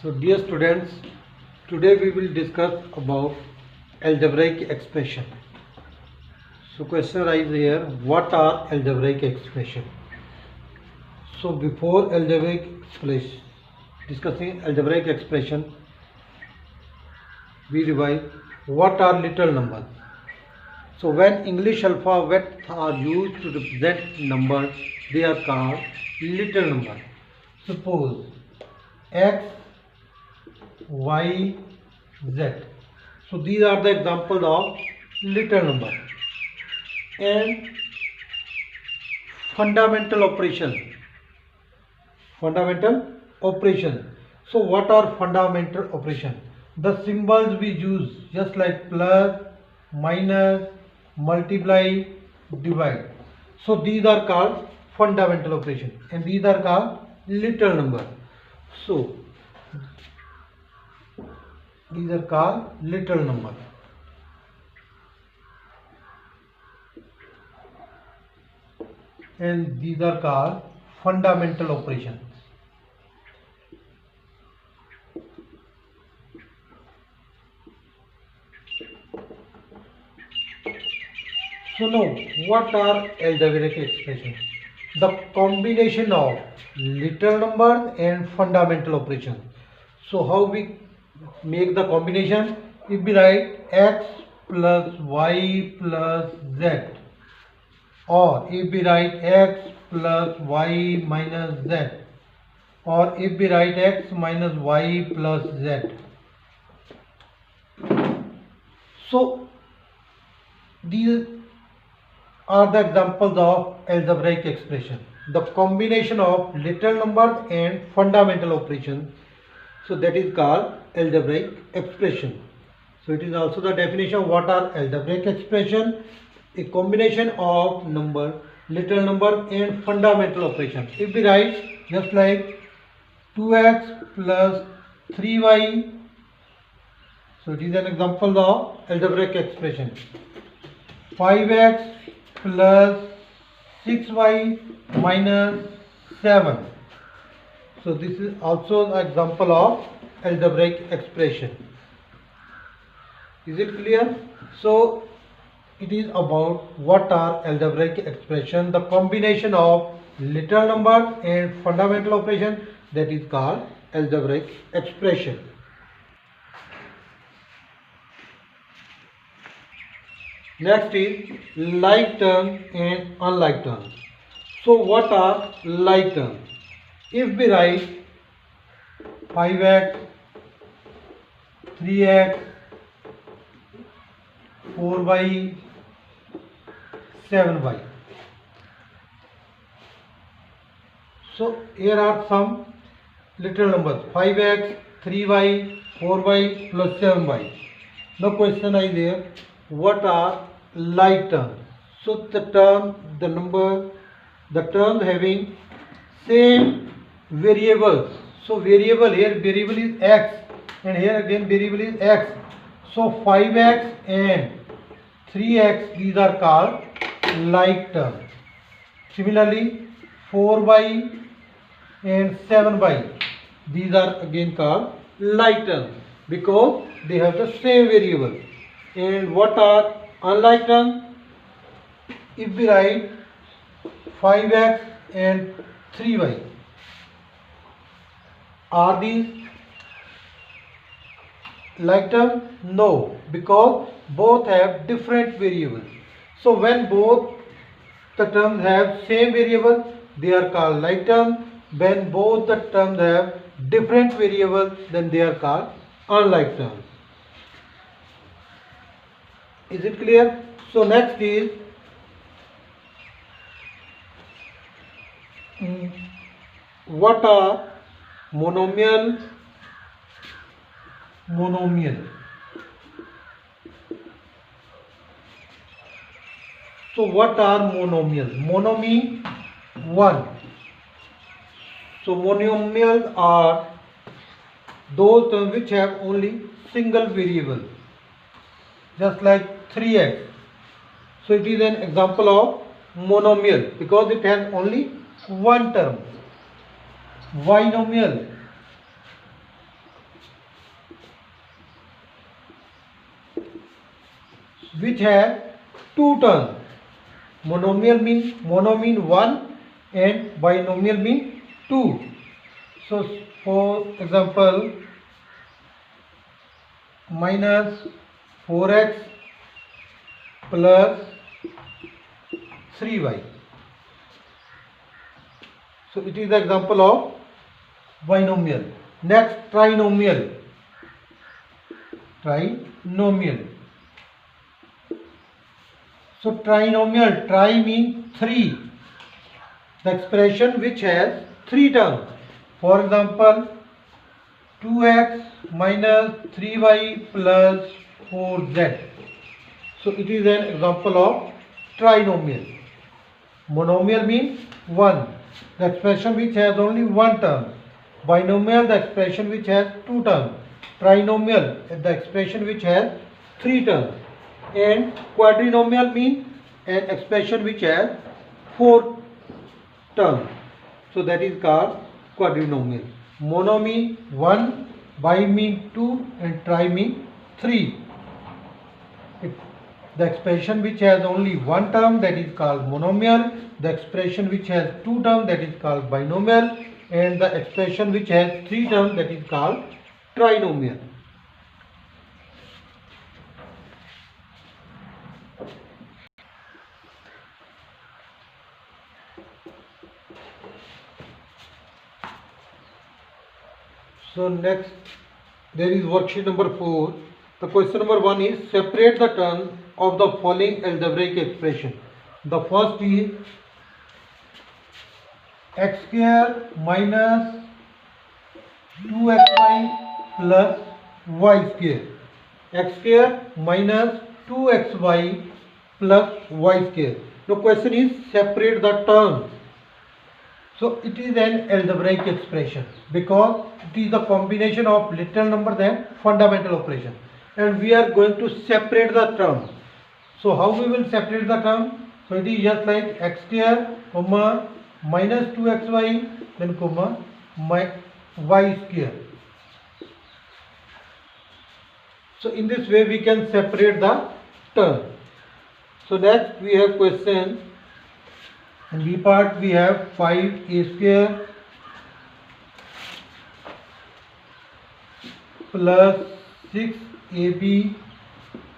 So dear students, today we will discuss about algebraic expression. So question arises here, what are algebraic expression? So before algebraic expression, discussing algebraic expression, we revise what are little numbers. So when English alphabets are used to represent numbers, they are called little numbers. Suppose x, y, z. So these are the examples of little number. And fundamental operation. So what are fundamental operation? The symbols we use, just like plus, minus, multiply, divide. So these are called fundamental operation, and these are called little number. So these are called little number. And these are called fundamental operations. So now, what are algebraic expressions? The combination of little numbers and fundamental operations. So how we make the combination? If we write x plus y plus z, or if we write x plus y minus z, or if we write x minus y plus z. So these are the examples of algebraic expression. The combination of little numbers and fundamental operations. So that is called algebraic expression. So it is also the definition of what are algebraic expression. A combination of little number and fundamental operations. If we write just like 2x plus 3y, so it is an example of algebraic expression. 5x plus 6y minus 7. So this is also an example of algebraic expression. Is it clear? So it is about what are algebraic expression, the combination of little number and fundamental operation, that is called algebraic expression. Next is like terms and unlike terms. So what are like terms? If we write 5x, 3x, 4y, 7y. So here are some little numbers, 5x, 3y, 4y plus 7y. Now question is there, what are like terms? So the terms having same variables. So variable is x, and here again variable is x. So 5x and 3x, these are called like terms. Similarly 4y and 7y, these are again called like terms because they have the same variable. And what are unlike terms? If we write 5x and 3y, are these like terms? No, because both have different variables. So when both the terms have same variable, they are called like terms. When both the terms have different variables, then they are called unlike terms. Is it clear? So next is what are monomial. So what are monomial? Mono means one. So monomials are those terms which have only single variable, just like 3x. So it is an example of monomial because it has only one term. Binomial which has two terms. Monomial mean 1 and binomial mean 2. So for example, minus 4x plus 3y. So it is the example of binomial. Next, trinomial. Trinomial. So trinomial, tri means 3. The expression which has 3 terms. For example, 2x minus 3y plus 4z. So it is an example of trinomial. Monomial means 1. The expression which has only one term. Binomial, the expression which has two terms. Trinomial, the expression which has 3 terms. And quadrinomial means an expression which has 4 terms. So that is called quadrinomial. Mono means 1, bi means 2 and tri means 3. The expression which has only one term, that is called monomial. The expression which has two terms, that is called binomial. And the expression which has 3 terms, that is called trinomial. So next, there is worksheet number 4. The question number 1 is separate the terms of the following algebraic expression. The first is x square minus 2xy plus y square. X square minus 2xy plus y square. Now question is separate the terms. So it is an algebraic expression because it is the combination of literal numbers and fundamental operation, and we are going to separate the terms. So how we will separate the term? So it is just like x square comma minus 2xy then comma y square. So in this way we can separate the term. So next we have question. In B part we have 5a square plus 6ab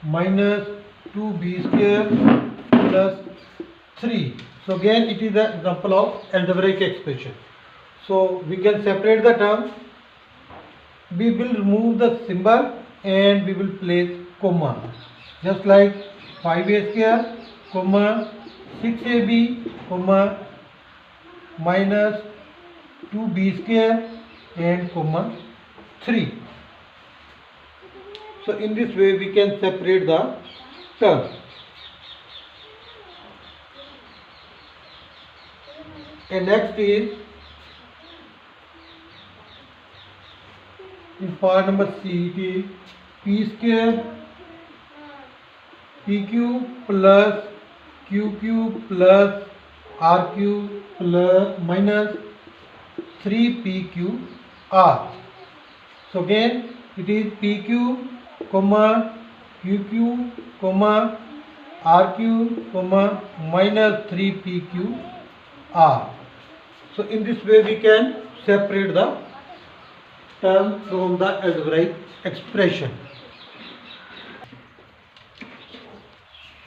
minus 2b square plus 3. So again it is the example of algebraic expression. So we can separate the term. We will remove the symbol and we will place comma. Just like 5a square comma 6ab comma minus 2b square and comma 3. So in this way we can separate the terms. And next is in part number C, it is p square pq plus qq plus rq plus minus 3pqr. So again it is pq comma qq comma rq comma minus 3pqr. So in this way we can separate the term from the algebraic expression.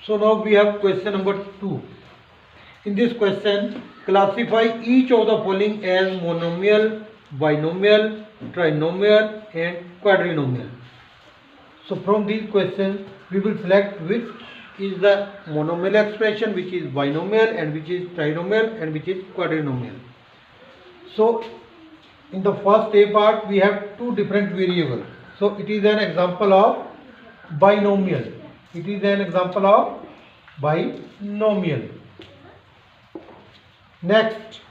So now we have question number 2. In this question, classify each of the following as monomial, binomial, trinomial and quadrinomial. So from these questions, we will select which is the monomial expression, which is binomial, and which is trinomial, and which is quadrinomial. So in the first A part, we have two different variables. So it is an example of binomial. It is an example of binomial. Next,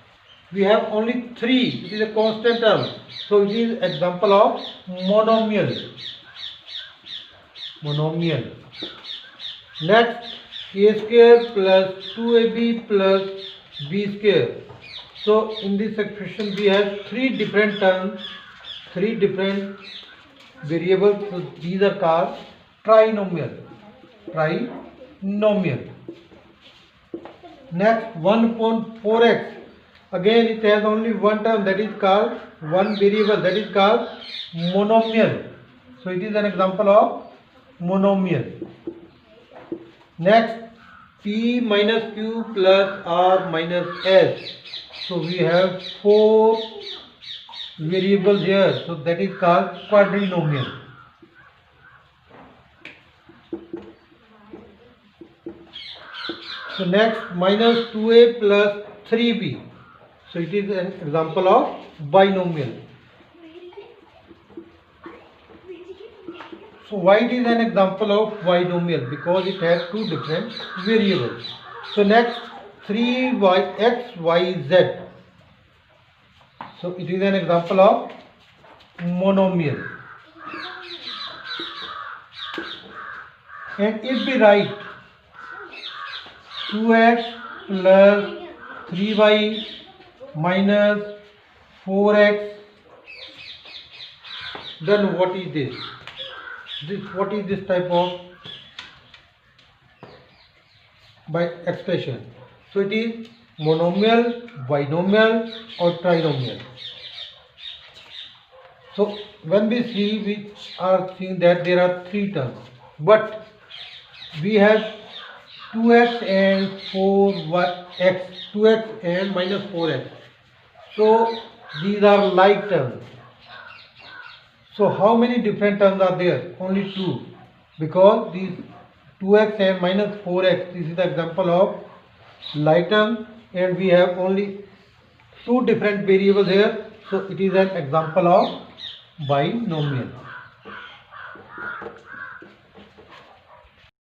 we have only 3. It is a constant term. So it is example of monomial. Monomial. Next, a square plus 2ab plus b square. So in this expression we have 3 different terms, 3 different variables. So these are called trinomial. trinomial. Next, 1 upon 4x. Again, it has only one term, that is called one variable, that is called monomial. So it is an example of monomial. Next, p minus q plus r minus s. So we have 4 variables here. So that is called quadrinomial. So next, minus 2a plus 3b. So it is an example of binomial. So why it is an example of binomial? Because it has two different variables. So next, 3y x y z. So it is an example of monomial. And if we write 2x plus 3y minus 4x, then what is this? What is this type of by expression? So it is monomial, binomial or trinomial. So when we see, we are seeing that there are 3 terms, but we have 2x and 4x, 2x and minus 4x. So these are like terms. So how many different terms are there? Only 2, because these 2x and minus 4x, this is the example of like term, and we have only 2 different variables here. So it is an example of binomial.